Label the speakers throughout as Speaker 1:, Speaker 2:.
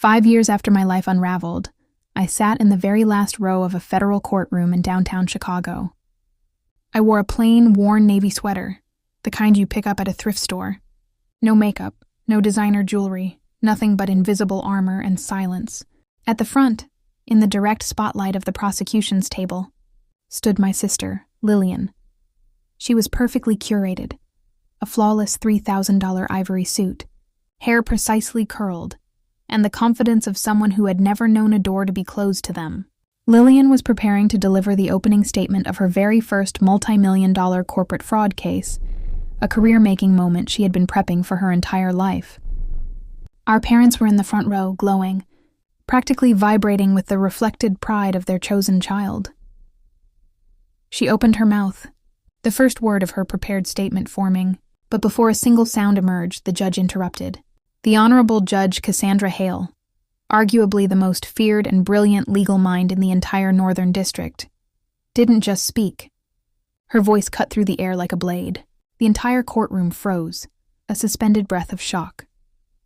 Speaker 1: 5 years after my life unraveled, I sat in the very last row of a federal courtroom in downtown Chicago. I wore a plain, worn navy sweater, the kind you pick up at a thrift store. No makeup, no designer jewelry, nothing but invisible armor and silence. At the front, in the direct spotlight of the prosecution's table, stood my sister, Lillian. She was perfectly curated, a flawless $3,000 ivory suit, hair precisely curled, and the confidence of someone who had never known a door to be closed to them. Lillian was preparing to deliver the opening statement of her very first multi-million-dollar corporate fraud case, a career-making moment she had been prepping for her entire life. Our parents were in the front row, glowing, practically vibrating with the reflected pride of their chosen child. She opened her mouth, the first word of her prepared statement forming, but before a single sound emerged, the judge interrupted. The Honorable Judge Cassandra Hale, arguably the most feared and brilliant legal mind in the entire Northern District, didn't just speak. Her voice cut through the air like a blade. The entire courtroom froze, a suspended breath of shock.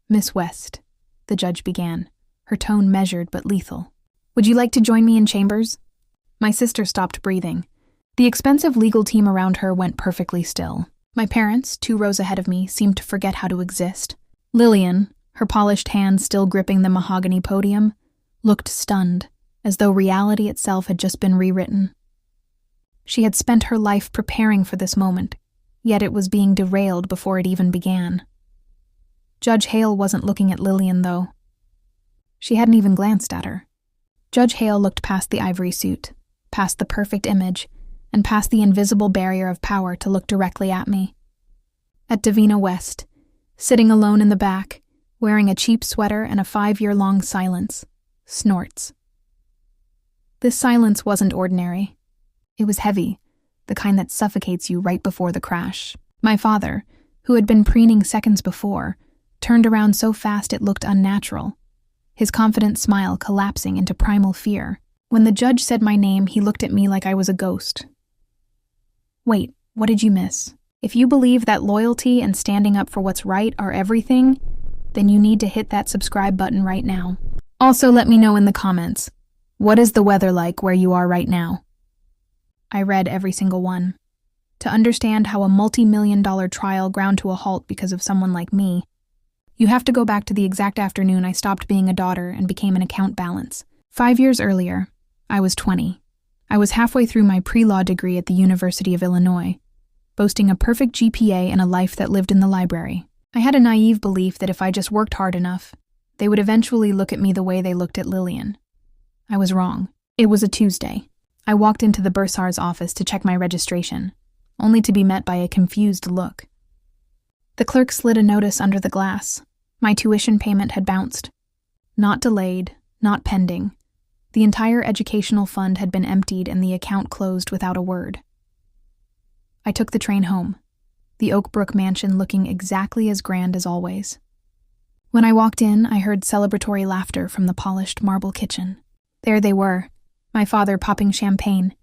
Speaker 1: "Miss West," the judge began, her tone measured but lethal. "Would you like to join me in chambers?" My sister stopped breathing. The expensive legal team around her went perfectly still. My parents, 2 rows ahead of me, seemed to forget how to exist. Lillian, her polished hands still gripping the mahogany podium, looked stunned, as though reality itself had just been rewritten. She had spent her life preparing for this moment, yet it was being derailed before it even began. Judge Hale wasn't looking at Lillian, though. She hadn't even glanced at her. Judge Hale looked past the ivory suit, past the perfect image, and past the invisible barrier of power to look directly at me. At Davina West, sitting alone in the back, wearing a cheap sweater and a 5-year-long silence, snorts. This silence wasn't ordinary. It was heavy, the kind that suffocates you right before the crash. My father, who had been preening seconds before, turned around so fast it looked unnatural, his confident smile collapsing into primal fear. When the judge said my name, he looked at me like I was a ghost. "Wait, what did you miss? If you believe that loyalty and standing up for what's right are everything, then you need to hit that subscribe button right now. Also, let me know in the comments, what is the weather like where you are right now?" I read every single one. To understand how a multi-million-dollar trial ground to a halt because of someone like me, you have to go back to the exact afternoon I stopped being a daughter and became an account balance. 5 years earlier, I was 20. I was halfway through my pre-law degree at the University of Illinois, boasting a perfect GPA and a life that lived in the library. I had a naive belief that if I just worked hard enough, they would eventually look at me the way they looked at Lillian. I was wrong. It was a Tuesday. I walked into the bursar's office to check my registration, only to be met by a confused look. The clerk slid a notice under the glass. My tuition payment had bounced. Not delayed, not pending. The entire educational fund had been emptied and the account closed without a word. I took the train home, the Oak Brook mansion looking exactly as grand as always. When I walked in, I heard celebratory laughter from the polished marble kitchen. There they were, my father popping champagne,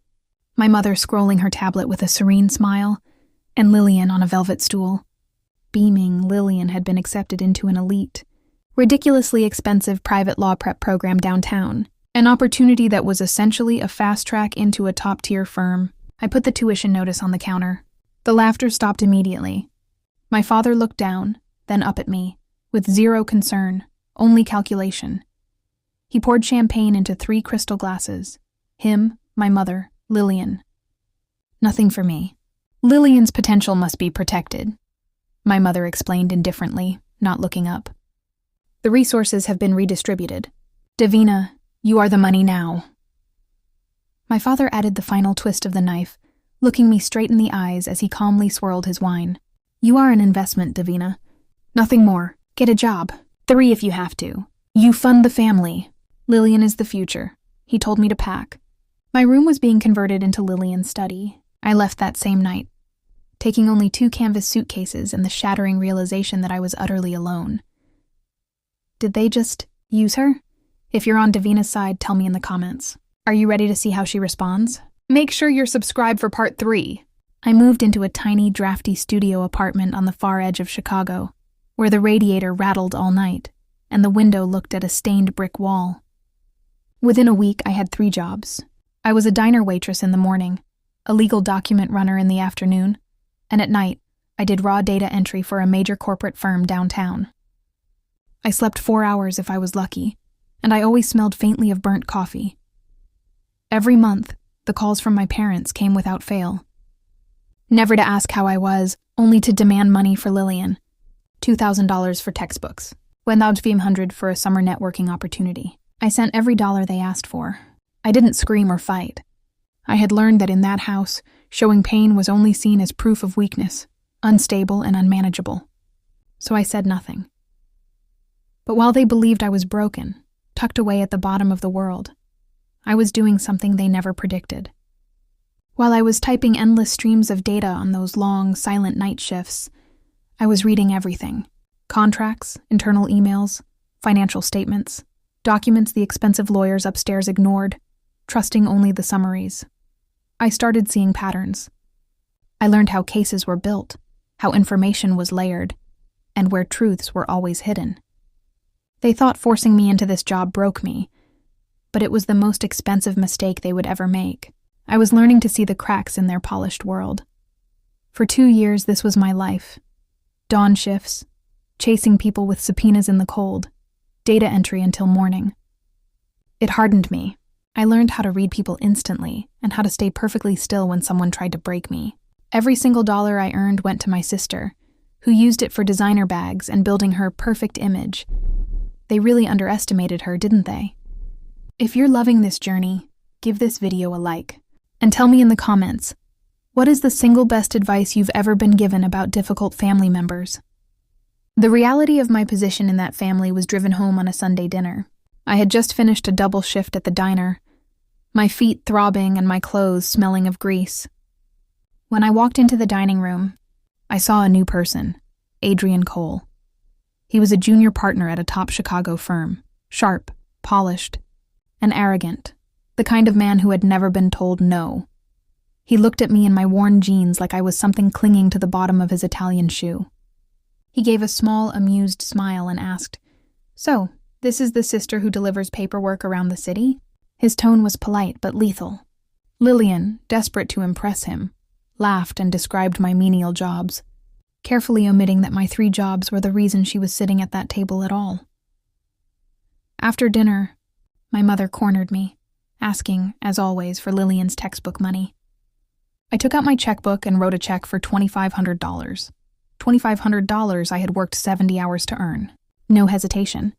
Speaker 1: my mother scrolling her tablet with a serene smile, and Lillian on a velvet stool. Beaming, Lillian had been accepted into an elite, ridiculously expensive private law prep program downtown, an opportunity that was essentially a fast track into a top-tier firm. I put the tuition notice on the counter. The laughter stopped immediately. My father looked down, then up at me, with zero concern, only calculation. He poured champagne into 3 crystal glasses. Him, my mother, Lillian. Nothing for me. Lillian's potential must be protected, my mother explained indifferently, not looking up. The resources have been redistributed. Davina, you are the money now. My father added the final twist of the knife, looking me straight in the eyes as he calmly swirled his wine. You are an investment, Davina. Nothing more. Get a job. 3 if you have to. You fund the family. Lillian is the future. He told me to pack. My room was being converted into Lillian's study. I left that same night, taking only 2 canvas suitcases and the shattering realization that I was utterly alone. Did they just use her? If you're on Davina's side, tell me in the comments. Are you ready to see how she responds? Make sure you're subscribed for part 3. I moved into a tiny, drafty studio apartment on the far edge of Chicago, where the radiator rattled all night, and the window looked at a stained brick wall. Within a week, I had 3 jobs. I was a diner waitress in the morning, a legal document runner in the afternoon, and at night, I did raw data entry for a major corporate firm downtown. I slept 4 hours if I was lucky, and I always smelled faintly of burnt coffee. Every month, the calls from my parents came without fail. Never to ask how I was, only to demand money for Lillian. $2,000 for textbooks, 1,500 for a summer networking opportunity. I sent every dollar they asked for. I didn't scream or fight. I had learned that in that house, showing pain was only seen as proof of weakness, unstable and unmanageable. So I said nothing. But while they believed I was broken, tucked away at the bottom of the world, I was doing something they never predicted. While I was typing endless streams of data on those long, silent night shifts, I was reading everything. Contracts, internal emails, financial statements, documents the expensive lawyers upstairs ignored, trusting only the summaries. I started seeing patterns. I learned how cases were built, how information was layered, and where truths were always hidden. They thought forcing me into this job broke me, but it was the most expensive mistake they would ever make. I was learning to see the cracks in their polished world. For 2 years, this was my life. Dawn shifts, chasing people with subpoenas in the cold, data entry until morning. It hardened me. I learned how to read people instantly and how to stay perfectly still when someone tried to break me. Every single dollar I earned went to my sister, who used it for designer bags and building her perfect image. They really underestimated her, didn't they? If you're loving this journey, give this video a like. And tell me in the comments, what is the single best advice you've ever been given about difficult family members? The reality of my position in that family was driven home on a Sunday dinner. I had just finished a double shift at the diner, my feet throbbing and my clothes smelling of grease. When I walked into the dining room, I saw a new person, Adrian Cole. He was a junior partner at a top Chicago firm, sharp, polished, and arrogant, the kind of man who had never been told no. He looked at me in my worn jeans like I was something clinging to the bottom of his Italian shoe. He gave a small, amused smile and asked, "So, this is the sister who delivers paperwork around the city?" His tone was polite but lethal. Lillian, desperate to impress him, laughed and described my menial jobs, carefully omitting that my 3 jobs were the reason she was sitting at that table at all. After dinner, my mother cornered me, asking, as always, for Lillian's textbook money. I took out my checkbook and wrote a check for $2,500. $2,500 I had worked 70 hours to earn. No hesitation.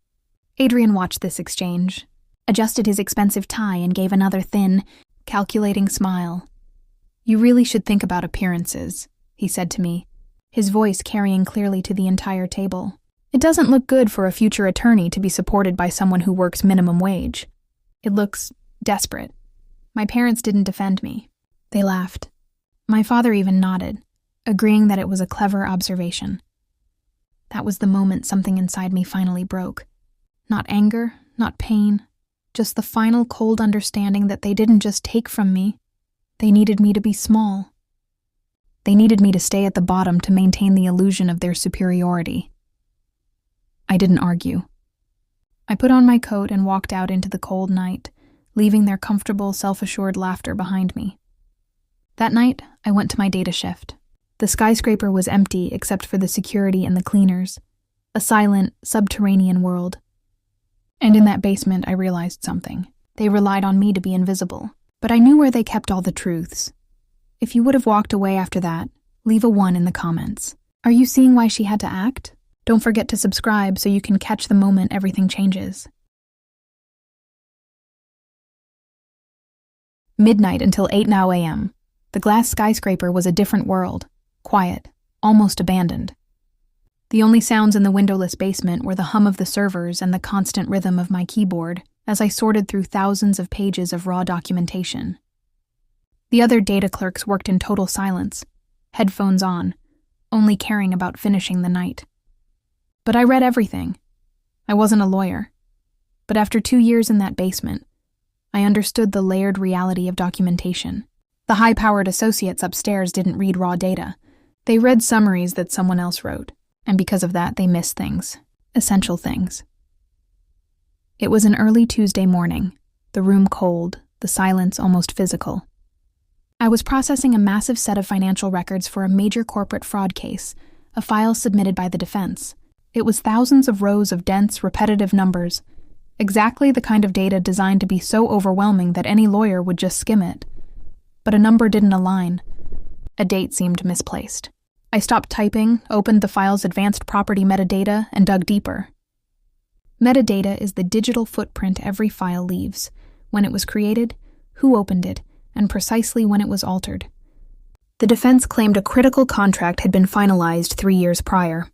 Speaker 1: Adrian watched this exchange, adjusted his expensive tie, and gave another thin, calculating smile. "You really should think about appearances," he said to me, his voice carrying clearly to the entire table. "It doesn't look good for a future attorney to be supported by someone who works minimum wage. It looks desperate." My parents didn't defend me. They laughed. My father even nodded, agreeing that it was a clever observation. That was the moment something inside me finally broke. Not anger, not pain, just the final cold understanding that they didn't just take from me. They needed me to be small. They needed me to stay at the bottom to maintain the illusion of their superiority. I didn't argue. I put on my coat and walked out into the cold night, leaving their comfortable, self-assured laughter behind me. That night, I went to my data shift. The skyscraper was empty except for the security and the cleaners, a silent, subterranean world. And in that basement, I realized something. They relied on me to be invisible, but I knew where they kept all the truths. If you would have walked away after that, leave a 1 in the comments. Are you seeing why she had to act? Don't forget to subscribe so you can catch the moment everything changes. Midnight until 8 now a.m. The glass skyscraper was a different world, quiet, almost abandoned. The only sounds in the windowless basement were the hum of the servers and the constant rhythm of my keyboard as I sorted through thousands of pages of raw documentation. The other data clerks worked in total silence, headphones on, only caring about finishing the night. But I read everything. I wasn't a lawyer. But after 2 years in that basement, I understood the layered reality of documentation. The high-powered associates upstairs didn't read raw data. They read summaries that someone else wrote, and because of that, they missed things, essential things. It was an early Tuesday morning, the room cold, the silence almost physical. I was processing a massive set of financial records for a major corporate fraud case, a file submitted by the defense. It was thousands of rows of dense, repetitive numbers, exactly the kind of data designed to be so overwhelming that any lawyer would just skim it. But a number didn't align. A date seemed misplaced. I stopped typing, opened the file's advanced property metadata, and dug deeper. Metadata is the digital footprint every file leaves: when it was created, who opened it, and precisely when it was altered. The defense claimed a critical contract had been finalized 3 years prior.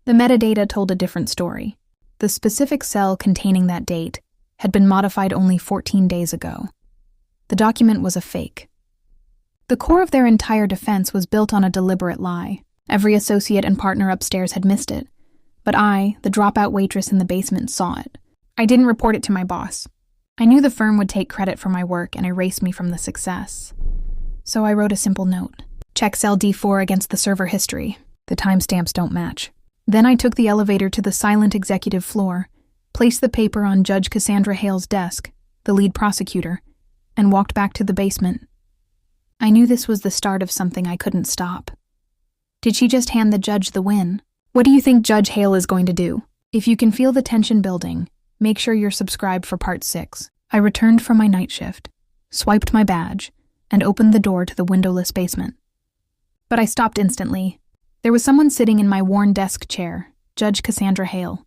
Speaker 1: The metadata told a different story. The specific cell containing that date had been modified only 14 days ago. The document was a fake. The core of their entire defense was built on a deliberate lie. Every associate and partner upstairs had missed it. But I, the dropout waitress in the basement, saw it. I didn't report it to my boss. I knew the firm would take credit for my work and erase me from the success. So I wrote a simple note. Check cell D4 against the server history. The timestamps don't match. Then I took the elevator to the silent executive floor, placed the paper on Judge Cassandra Hale's desk, the lead prosecutor, and walked back to the basement. I knew this was the start of something I couldn't stop. Did she just hand the judge the win? What do you think Judge Hale is going to do? If you can feel the tension building, make sure you're subscribed for part 6. I returned from my night shift, swiped my badge, and opened the door to the windowless basement. But I stopped instantly. There was someone sitting in my worn desk chair, Judge Cassandra Hale.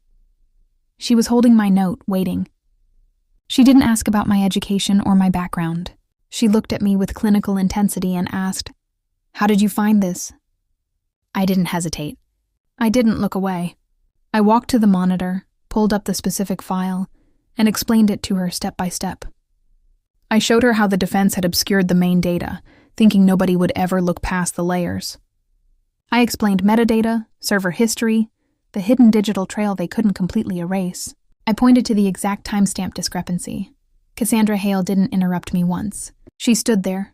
Speaker 1: She was holding my note, waiting. She didn't ask about my education or my background. She looked at me with clinical intensity and asked, "How did you find this?" I didn't hesitate. I didn't look away. I walked to the monitor, pulled up the specific file, and explained it to her step by step. I showed her how the defense had obscured the main data, thinking nobody would ever look past the layers. I explained metadata, server history, the hidden digital trail they couldn't completely erase. I pointed to the exact timestamp discrepancy. Cassandra Hale didn't interrupt me once. She stood there,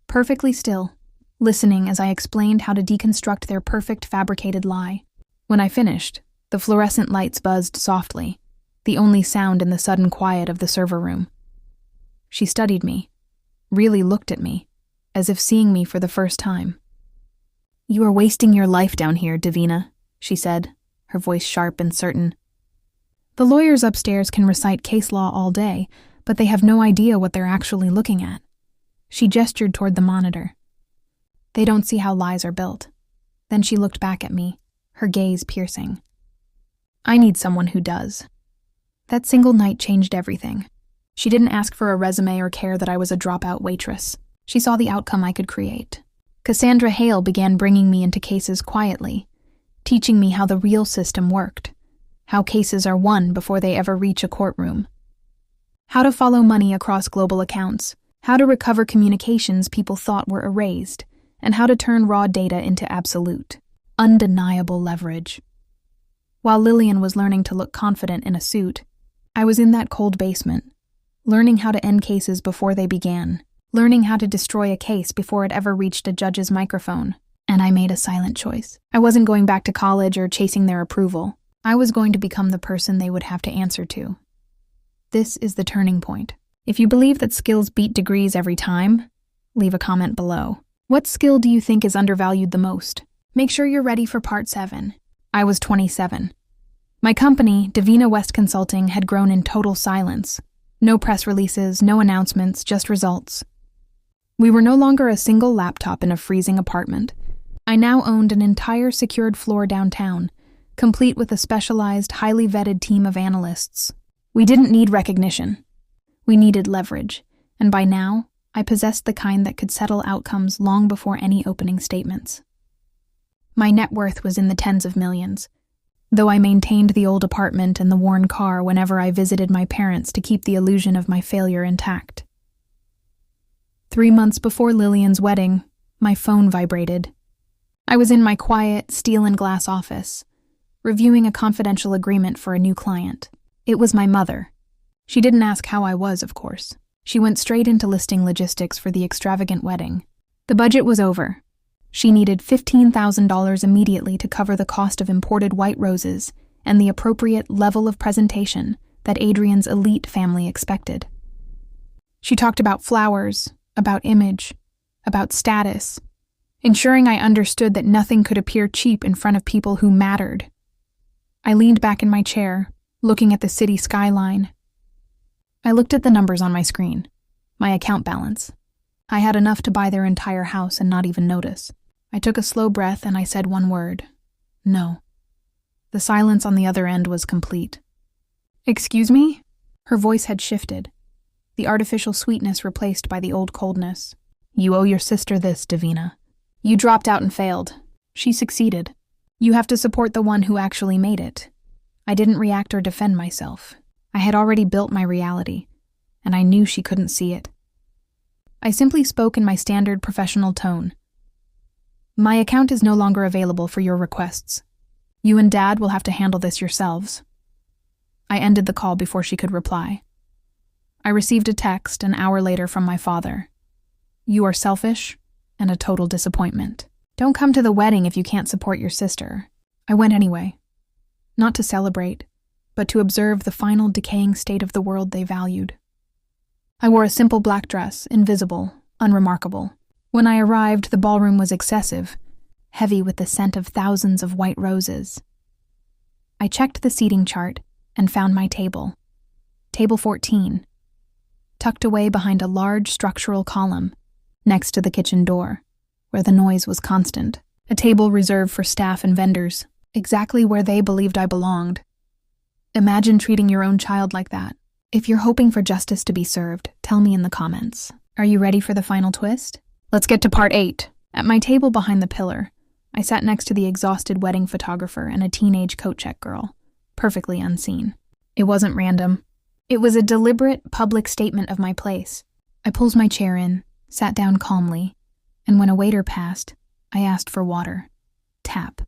Speaker 1: perfectly still, listening as I explained how to deconstruct their perfect fabricated lie. When I finished, the fluorescent lights buzzed softly, the only sound in the sudden quiet of the server room. She studied me, really looked at me, as if seeing me for the first time. "You are wasting your life down here, Davina," she said, her voice sharp and certain. "The lawyers upstairs can recite case law all day, but they have no idea what they're actually looking at." She gestured toward the monitor. "They don't see how lies are built." Then she looked back at me, her gaze piercing. "I need someone who does." That single night changed everything. She didn't ask for a resume or care that I was a dropout waitress. She saw the outcome I could create. Cassandra Hale began bringing me into cases quietly, teaching me how the real system worked, how cases are won before they ever reach a courtroom, how to follow money across global accounts, how to recover communications people thought were erased, and how to turn raw data into absolute, undeniable leverage. While Lillian was learning to look confident in a suit, I was in that cold basement, learning how to end cases before they began, learning how to destroy a case before it ever reached a judge's microphone. And I made a silent choice. I wasn't going back to college or chasing their approval. I was going to become the person they would have to answer to. This is the turning point. If you believe that skills beat degrees every time, leave a comment below. What skill do you think is undervalued the most? Make sure you're ready for part 7. I was 27. My company, Lillian West Consulting, had grown in total silence. No press releases, no announcements, just results. We were no longer a single laptop in a freezing apartment. I now owned an entire secured floor downtown, complete with a specialized, highly vetted team of analysts. We didn't need recognition. We needed leverage, and by now, I possessed the kind that could settle outcomes long before any opening statements. My net worth was in the tens of millions, though I maintained the old apartment and the worn car whenever I visited my parents to keep the illusion of my failure intact. 3 months before Lillian's wedding, my phone vibrated. I was in my quiet, steel and glass office, reviewing a confidential agreement for a new client. It was my mother. She didn't ask how I was, of course. She went straight into listing logistics for the extravagant wedding. The budget was over. She needed $15,000 immediately to cover the cost of imported white roses and the appropriate level of presentation that Adrian's elite family expected. She talked about flowers, about image, about status, ensuring I understood that nothing could appear cheap in front of people who mattered. I leaned back in my chair, looking at the city skyline. I looked at the numbers on my screen, my account balance. I had enough to buy their entire house and not even notice. I took a slow breath and I said one word: no. The silence on the other end was complete. "Excuse me?" Her voice had shifted, the artificial sweetness replaced by the old coldness. "You owe your sister this, Davina. You dropped out and failed. She succeeded. You have to support the one who actually made it." I didn't react or defend myself. I had already built my reality, and I knew she couldn't see it. I simply spoke in my standard professional tone. "My account is no longer available for your requests. You and Dad will have to handle this yourselves." I ended the call before she could reply. I received a text an hour later from my father. "You are selfish and a total disappointment. Don't come to the wedding if you can't support your sister." I went anyway, not to celebrate, but to observe the final decaying state of the world they valued. I wore a simple black dress, invisible, unremarkable. When I arrived, the ballroom was excessive, heavy with the scent of thousands of white roses. I checked the seating chart and found my table. Table 14, tucked away behind a large structural column, next to the kitchen door, where the noise was constant. A table reserved for staff and vendors, exactly where they believed I belonged. Imagine treating your own child like that. If you're hoping for justice to be served, tell me in the comments. Are you ready for the final twist? Let's get to part 8. At my table behind the pillar, I sat next to the exhausted wedding photographer and a teenage coat check girl, perfectly unseen. It wasn't random. It was a deliberate, public statement of my place. I pulled my chair in, sat down calmly, and when a waiter passed, I asked for water. Tap.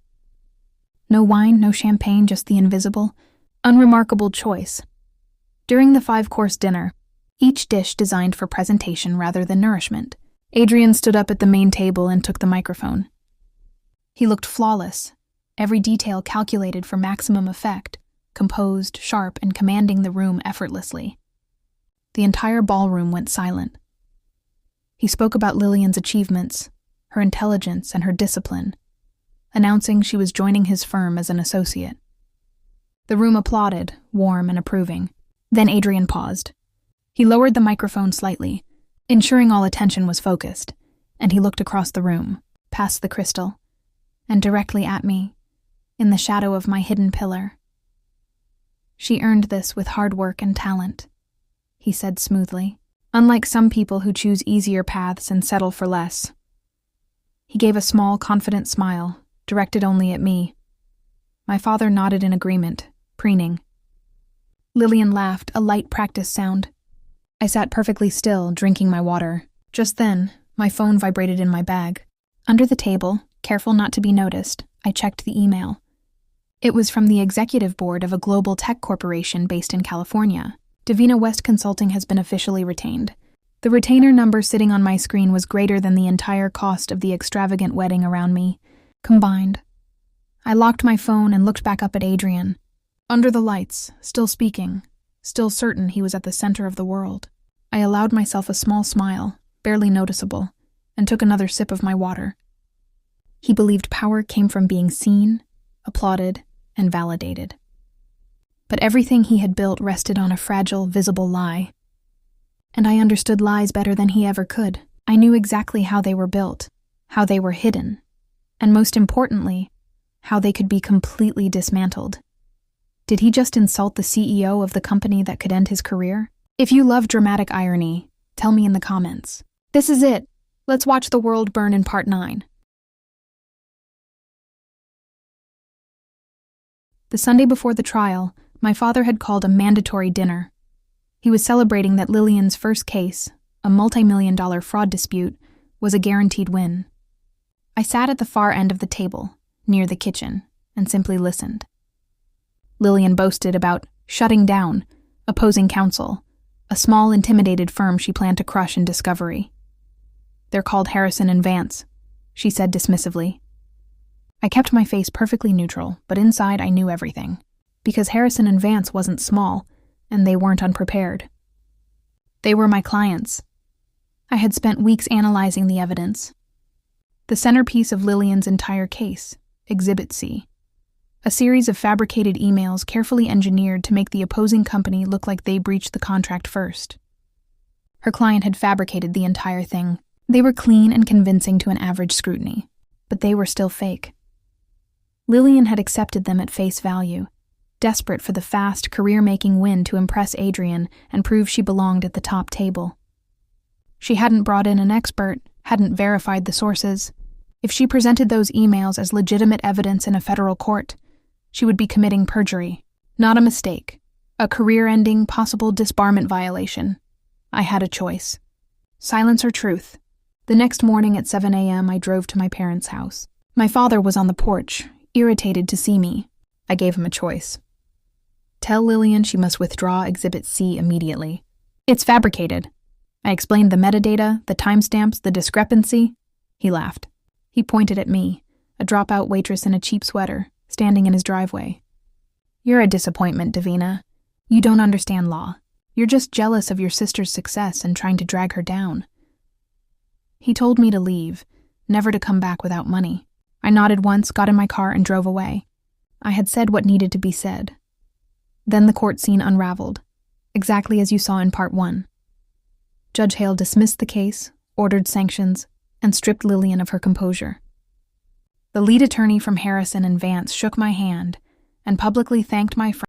Speaker 1: No wine, no champagne, just the invisible, unremarkable choice. During the 5-course dinner, each dish designed for presentation rather than nourishment, Adrian stood up at the main table and took the microphone. He looked flawless, every detail calculated for maximum effect, composed, sharp, and commanding the room effortlessly. The entire ballroom went silent. He spoke about Lillian's achievements, her intelligence, and her discipline, announcing she was joining his firm as an associate. The room applauded, warm and approving. Then Adrian paused. He lowered the microphone slightly, ensuring all attention was focused, and he looked across the room, past the crystal, and directly at me, in the shadow of my hidden pillar. "She earned this with hard work and talent," he said smoothly, "unlike some people who choose easier paths and settle for less." He gave a small, confident smile, directed only at me. My father nodded in agreement, preening. Lillian laughed, a light practice sound. I sat perfectly still, drinking my water. Just then, my phone vibrated in my bag. Under the table, careful not to be noticed, I checked the email. It was from the executive board of a global tech corporation based in California. Lillian West Consulting has been officially retained. The retainer number sitting on my screen was greater than the entire cost of the extravagant wedding around me, combined. I locked my phone and looked back up at Adrian. Under the lights, still speaking, still certain he was at the center of the world. I allowed myself a small smile, barely noticeable, and took another sip of my water. He believed power came from being seen, applauded, and validated. But everything he had built rested on a fragile, visible lie. And I understood lies better than he ever could. I knew exactly how they were built, how they were hidden, and most importantly, how they could be completely dismantled. Did he just insult the CEO of the company that could end his career? If you love dramatic irony, tell me in the comments. This is it. Let's watch the world burn in part 9. The Sunday before the trial, my father had called a mandatory dinner. He was celebrating that Lillian's first case, a multi-million-dollar fraud dispute, was a guaranteed win. I sat at the far end of the table, near the kitchen, and simply listened. Lillian boasted about shutting down, opposing counsel, a small, intimidated firm she planned to crush in discovery. "They're called Harrison and Vance," she said dismissively. I kept my face perfectly neutral, but inside I knew everything. Because Harrison and Vance wasn't small, and they weren't unprepared. They were my clients. I had spent weeks analyzing the evidence. The centerpiece of Lillian's entire case, Exhibit C. A series of fabricated emails carefully engineered to make the opposing company look like they breached the contract first. Her client had fabricated the entire thing. They were clean and convincing to an average scrutiny, but they were still fake. Lillian had accepted them at face value, desperate for the fast, career-making win to impress Adrian and prove she belonged at the top table. She hadn't brought in an expert, hadn't verified the sources. If she presented those emails as legitimate evidence in a federal court, she would be committing perjury. Not a mistake. A career-ending, possible disbarment violation. I had a choice. Silence or truth. The next morning at 7 a.m., I drove to my parents' house. My father was on the porch, irritated to see me. I gave him a choice. Tell Lillian she must withdraw Exhibit C immediately. It's fabricated. I explained the metadata, the timestamps, the discrepancy. He laughed. He pointed at me, a dropout waitress in a cheap sweater, standing in his driveway. You're a disappointment, Davina. You don't understand law. You're just jealous of your sister's success and trying to drag her down. He told me to leave, never to come back without money. I nodded once, got in my car, and drove away. I had said what needed to be said. Then the court scene unraveled, exactly as you saw in Part 1. Judge Hale dismissed the case, ordered sanctions, and stripped Lillian of her composure. The lead attorney from Harrison and Vance shook my hand and publicly thanked my friend